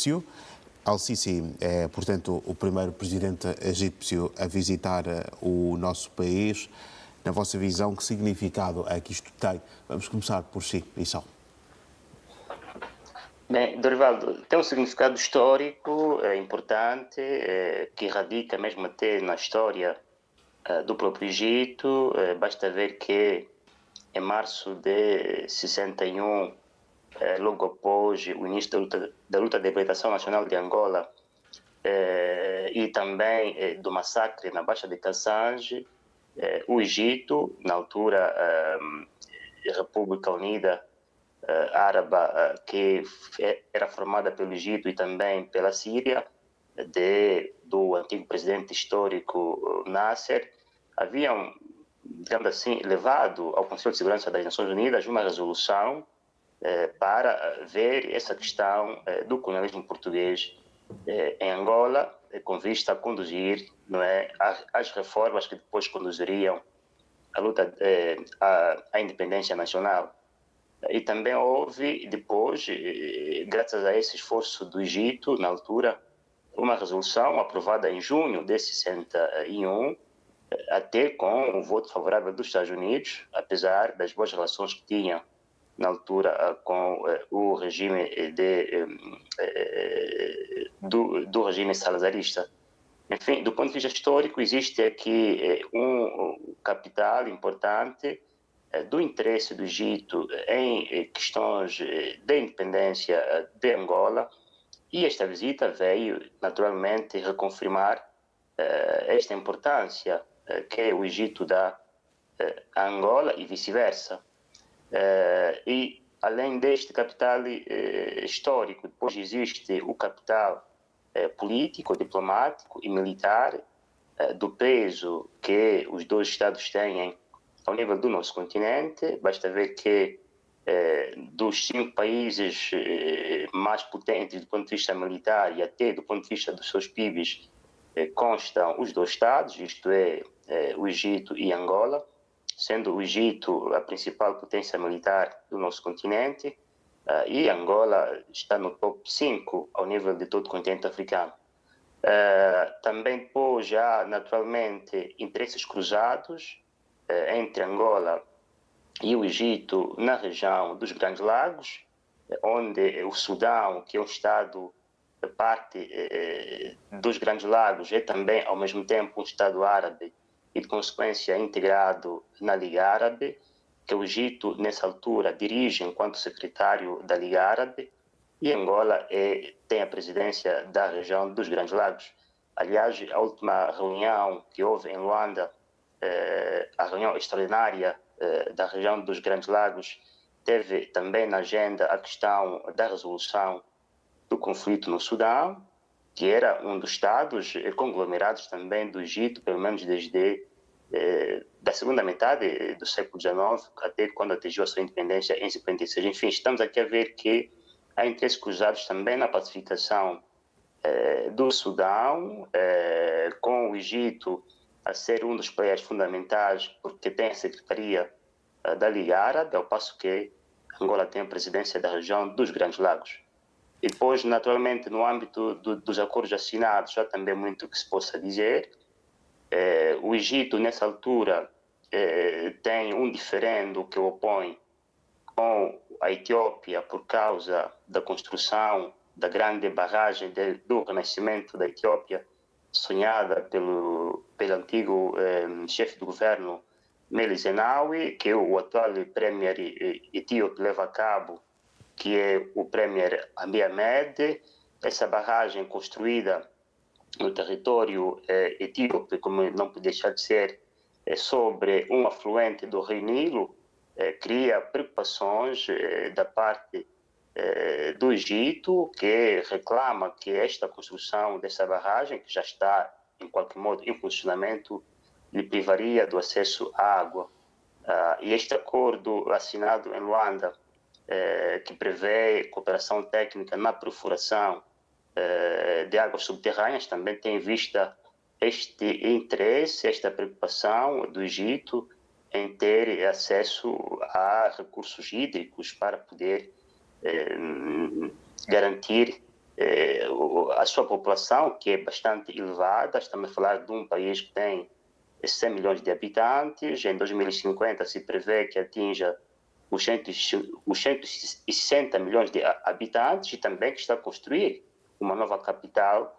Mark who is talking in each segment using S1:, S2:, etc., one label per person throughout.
S1: egípcio. Al-Sisi é, portanto, o primeiro presidente egípcio a visitar o nosso país. Na vossa visão, que significado é que isto tem? Vamos começar por si, Issal.
S2: Bem, Dorivaldo, tem um significado histórico importante, que radica mesmo até na história do próprio Egito. Basta ver que em março de 61, logo após o início da luta de libertação nacional de Angola, e também do massacre na Baixa de Cassange, o Egito, na altura República Unida Árabe, que era formada pelo Egito e também pela Síria, do antigo presidente histórico Nasser, haviam, digamos assim, levado ao Conselho de Segurança das Nações Unidas uma resolução para ver essa questão do colonialismo português em Angola, com vista a conduzir, não é, as reformas que depois conduziriam a luta à independência nacional. E também houve, depois, graças a esse esforço do Egito, na altura, uma resolução aprovada em junho de 61, até com o voto favorável dos Estados Unidos, apesar das boas relações que tinham na altura com o regime do regime salazarista. Enfim, do ponto de vista histórico, existe aqui um capital importante do interesse do Egito em questões de independência de Angola, e esta visita veio naturalmente reconfirmar esta importância que o Egito dá a Angola e vice-versa. E além deste capital histórico, depois existe o capital político, diplomático e militar, do peso que os dois Estados têm ao nível do nosso continente. Basta ver que dos 5 países mais potentes do ponto de vista militar e até do ponto de vista dos seus PIBs, constam os dois Estados, isto é, o Egito e Angola, sendo o Egito a principal potência militar do nosso continente, e Angola está no top 5 ao nível de todo o continente africano. Também depois há naturalmente interesses cruzados entre Angola e o Egito na região dos Grandes Lagos, onde o Sudão, que é um Estado parte dos Grandes Lagos, é também ao mesmo tempo um Estado árabe e de consequência integrado na Liga Árabe, que o Egito nessa altura dirige enquanto secretário da Liga Árabe, e Angola tem a presidência da região dos Grandes Lagos. Aliás, a última reunião que houve em Luanda, a reunião extraordinária da região dos Grandes Lagos, teve também na agenda a questão da resolução do conflito no Sudão, que era um dos estados conglomerados também do Egito, pelo menos desde da segunda metade do século XIX até quando atingiu a sua independência em 56. Enfim, estamos aqui a ver que há interesses cruzados também na pacificação do Sudão, com o Egito a ser um dos players fundamentais, porque tem a secretaria da Liga Árabe, ao passo que Angola tem a presidência da região dos Grandes Lagos. E depois, naturalmente, no âmbito dos acordos assinados, há também muito que se possa dizer. O Egito, nessa altura, tem um diferendo que o opõe com a Etiópia por causa da construção da grande barragem do renascimento da Etiópia, sonhada pelo antigo chefe do governo Meles Zenawi, que o atual premier etíope leva a cabo, que é o premier Abiy Ahmed. Essa barragem construída no território etíope, como não pode deixar de ser, sobre um afluente do Rio Nilo, cria preocupações da parte do Egito, que reclama que esta construção dessa barragem, que já está, em qualquer modo, em funcionamento, lhe privaria do acesso à água. E este acordo assinado em Luanda, que prevê cooperação técnica na perfuração de águas subterrâneas, também tem em vista este interesse, esta preocupação do Egito em ter acesso a recursos hídricos para poder garantir a sua população, que é bastante elevada. Estamos a falar de um país que tem 100 milhões de habitantes. Em 2050 se prevê que atinja os 160 milhões de habitantes, e também que está a construir uma nova capital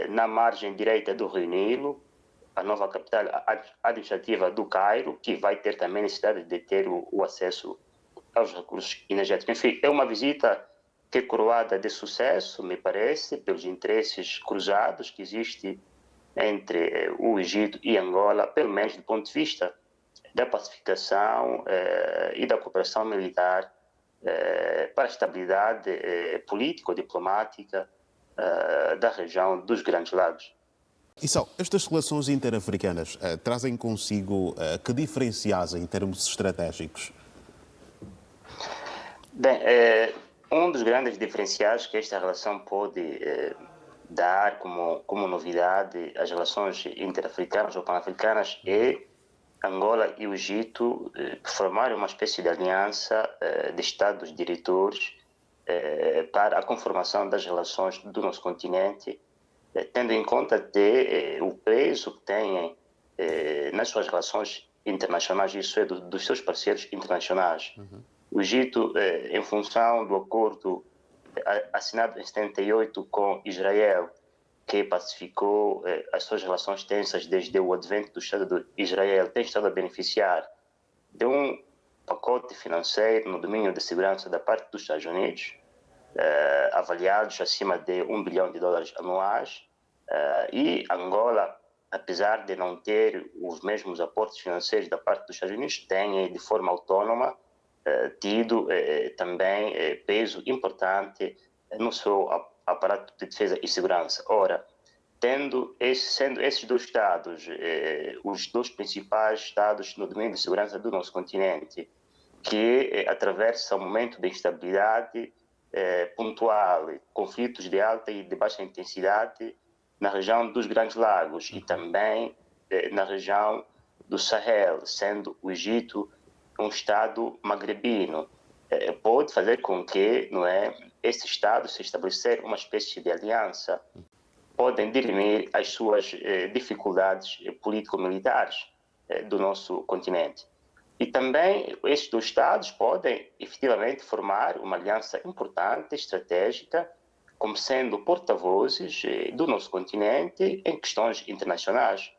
S2: na margem direita do Rio Nilo, a nova capital administrativa do Cairo, que vai ter também necessidade de ter o acesso aos recursos energéticos. Enfim, é uma visita que é coroada de sucesso, me parece, pelos interesses cruzados que existem entre o Egito e Angola, pelo menos do ponto de vista da pacificação e da cooperação militar para a estabilidade político-diplomática da região dos Grandes Lagos.
S1: E são estas relações interafricanas trazem consigo que diferenciais em termos estratégicos?
S2: Bem, um dos grandes diferenciais que esta relação pode dar como novidade às relações interafricanas ou pan-africanas é Angola e o Egito formarem uma espécie de aliança de Estados diretores para a conformação das relações do nosso continente, tendo em conta o peso que têm nas suas relações internacionais, isso é, dos seus parceiros internacionais. Uhum. O Egito, em função do acordo assinado em 78 com Israel, que pacificou as suas relações tensas desde o advento do Estado de Israel, tem estado a beneficiar de um pacote financeiro no domínio da segurança da parte dos Estados Unidos, avaliados acima de $1 bilhão anuais, e Angola, apesar de não ter os mesmos aportes financeiros da parte dos Estados Unidos, tem de forma autónoma tido também peso importante no seu aparato de defesa e segurança. Ora, sendo esses dois Estados os dois principais Estados no domínio de segurança do nosso continente, que atravessam um momento de instabilidade pontual, conflitos de alta e de baixa intensidade na região dos Grandes Lagos e também na região do Sahel, sendo o Egito um Estado magrebino, pode fazer com que, não é, esse Estado se estabelecer uma espécie de aliança, podem dirimir as suas dificuldades político-militares do nosso continente. E também esses dois Estados podem efetivamente formar uma aliança importante, estratégica, como sendo porta-vozes do nosso continente em questões internacionais.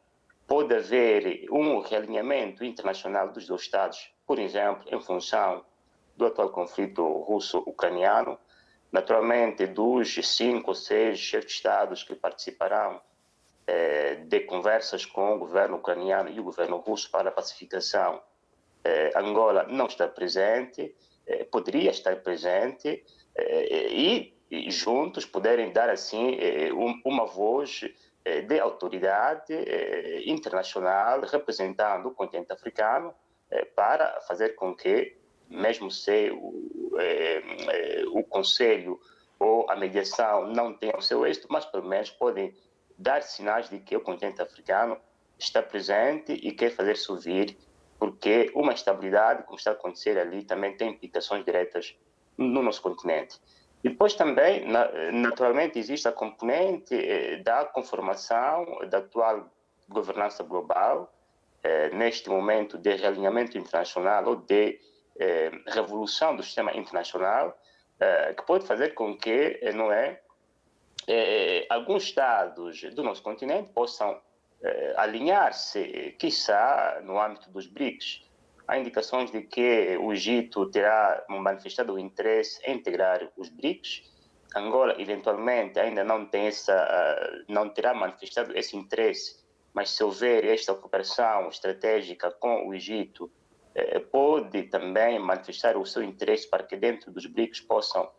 S2: Pode haver um realinhamento internacional dos dois Estados, por exemplo, em função do atual conflito russo-ucraniano, naturalmente dos 5 ou 6 chefes de Estados que participarão de conversas com o governo ucraniano e o governo russo para a pacificação. Angola não está presente, poderia estar presente e juntos poderem dar assim uma voz de autoridade internacional representando o continente africano para fazer com que, mesmo se o Conselho ou a mediação não tenham o seu êxito, mas pelo menos podem dar sinais de que o continente africano está presente e quer fazer-se ouvir, porque uma instabilidade, como está a acontecer ali, também tem implicações diretas no nosso continente. E depois também, naturalmente, existe a componente da conformação da atual governança global, neste momento de realinhamento internacional ou de revolução do sistema internacional, que pode fazer com que, não é, alguns estados do nosso continente possam alinhar-se, quiçá, no âmbito dos BRICS. Há indicações de que o Egito terá manifestado o interesse em integrar os BRICS. Angola, eventualmente, ainda não terá manifestado esse interesse, mas se houver esta cooperação estratégica com o Egito, pode também manifestar o seu interesse para que dentro dos BRICS possam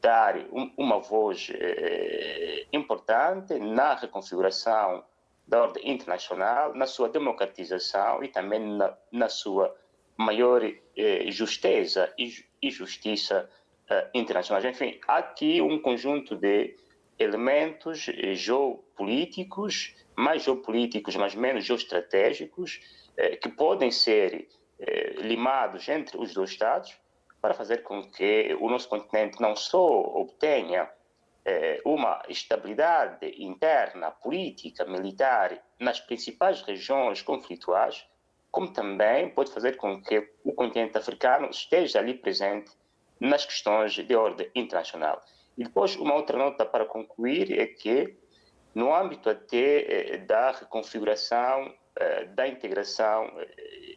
S2: dar uma voz importante na reconfiguração da ordem internacional, na sua democratização e também na sua maior justeza e justiça internacionais. Enfim, há aqui um conjunto de elementos geopolíticos, mas menos geoestratégicos, que podem ser limados entre os dois Estados para fazer com que o nosso continente não só obtenha uma estabilidade interna, política, militar nas principais regiões conflituais, como também pode fazer com que o continente africano esteja ali presente nas questões de ordem internacional. E depois, uma outra nota para concluir é que, no âmbito até da reconfiguração, da integração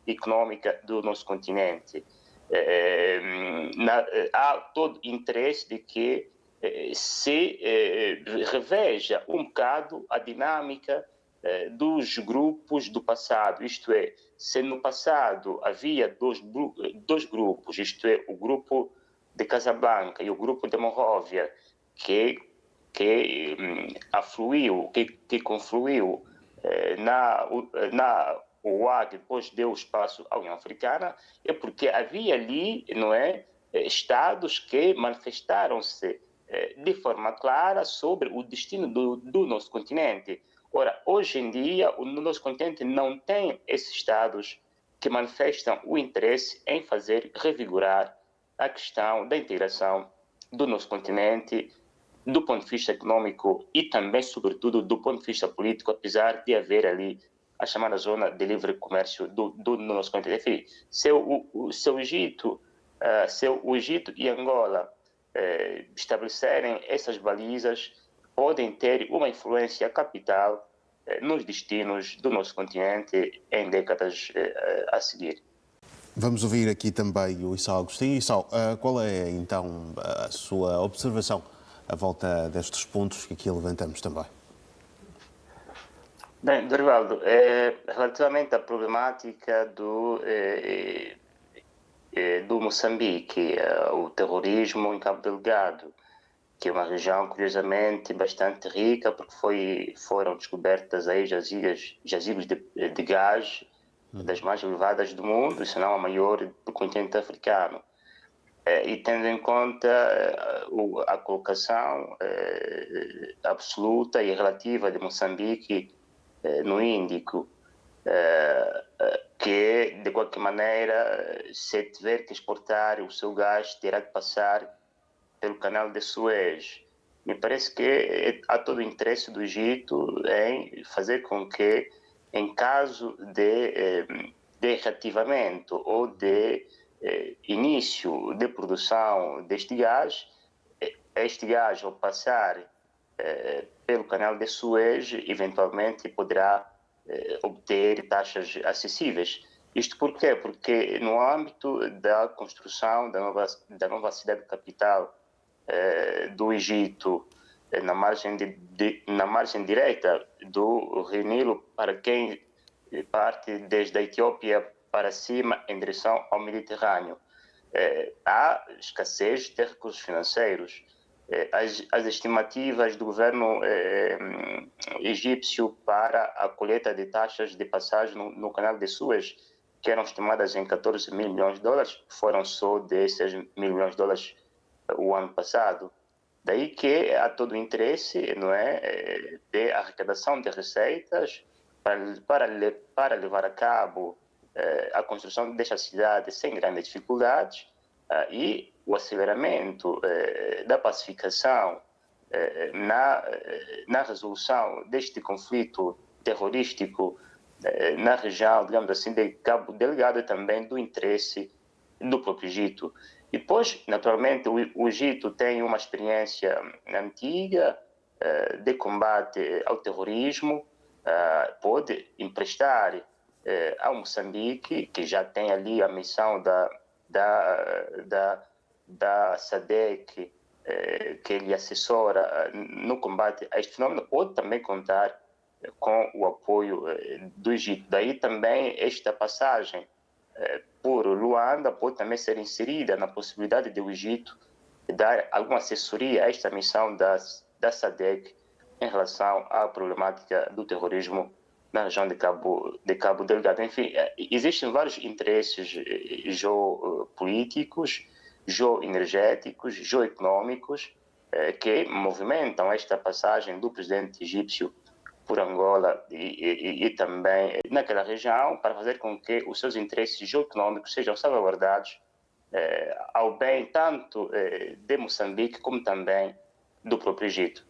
S2: econômica do nosso continente, há todo interesse de que se reveja um bocado a dinâmica dos grupos do passado, isto é, se no passado havia dois grupos, isto é, o grupo de Casablanca e o grupo de Monróvia, que afluiu, que confluiu na OAG, depois deu espaço à União Africana, é porque havia ali, não é, estados que manifestaram-se de forma clara sobre o destino do nosso continente. Ora, hoje em dia, o nosso continente não tem esses estados que manifestam o interesse em fazer revigorar a questão da integração do nosso continente, do ponto de vista econômico e também, sobretudo, do ponto de vista político, apesar de haver ali a chamada zona de livre comércio do nosso continente. Enfim, se o Egito e Angola estabelecerem essas balizas, podem ter uma influência capital nos destinos do nosso continente em décadas a seguir.
S1: Vamos ouvir aqui também o Issal Agostinho. Issal, qual é então a sua observação à volta destes pontos que aqui levantamos também?
S2: Bem, Dorivaldo, relativamente à problemática do Moçambique, o terrorismo em Cabo Delgado, que é uma região, curiosamente, bastante rica, porque foram descobertas aí jazigos de gás das mais elevadas do mundo, se não a maior do continente africano. E tendo em conta a colocação absoluta e relativa de Moçambique no Índico, que, de qualquer maneira, se tiver que exportar o seu gás, terá que passar pelo canal de Suez. Me parece que há todo o interesse do Egito em fazer com que, em caso de reativamento ou de início de produção deste gás, este gás, ao passar pelo canal de Suez, eventualmente poderá obter taxas acessíveis. Isto por quê? Porque no âmbito da construção da nova cidade capital do Egito, na margem direita do Rio Nilo, para quem parte desde a Etiópia para cima em direção ao Mediterrâneo, há escassez de recursos financeiros. As estimativas do governo egípcio para a colheita de taxas de passagem no canal de Suez, que eram estimadas em 14 mil milhões de dólares, foram só de 6 mil milhões de dólares o ano passado. Daí que há todo o interesse, não é, de arrecadação de receitas para levar a cabo a construção desta cidade sem grandes dificuldades e o aceleramento da pacificação na resolução deste conflito terrorístico na região, digamos assim, de Cabo Delgado, e também do interesse do próprio Egito. E depois, naturalmente, o Egito tem uma experiência antiga de combate ao terrorismo, pode emprestar ao Moçambique, que já tem ali a missão da SADC, que lhe assessora no combate a este fenômeno, pode também contar com o apoio do Egito. Daí também esta passagem por Luanda pode também ser inserida na possibilidade do Egito dar alguma assessoria a esta missão da SADC em relação à problemática do terrorismo na região de Cabo Delgado. Enfim, existem vários interesses geopolíticos, geoenergéticos, geoeconômicos que movimentam esta passagem do presidente egípcio por Angola e também naquela região, para fazer com que os seus interesses geoeconômicos sejam salvaguardados ao bem tanto de Moçambique como também do próprio Egito.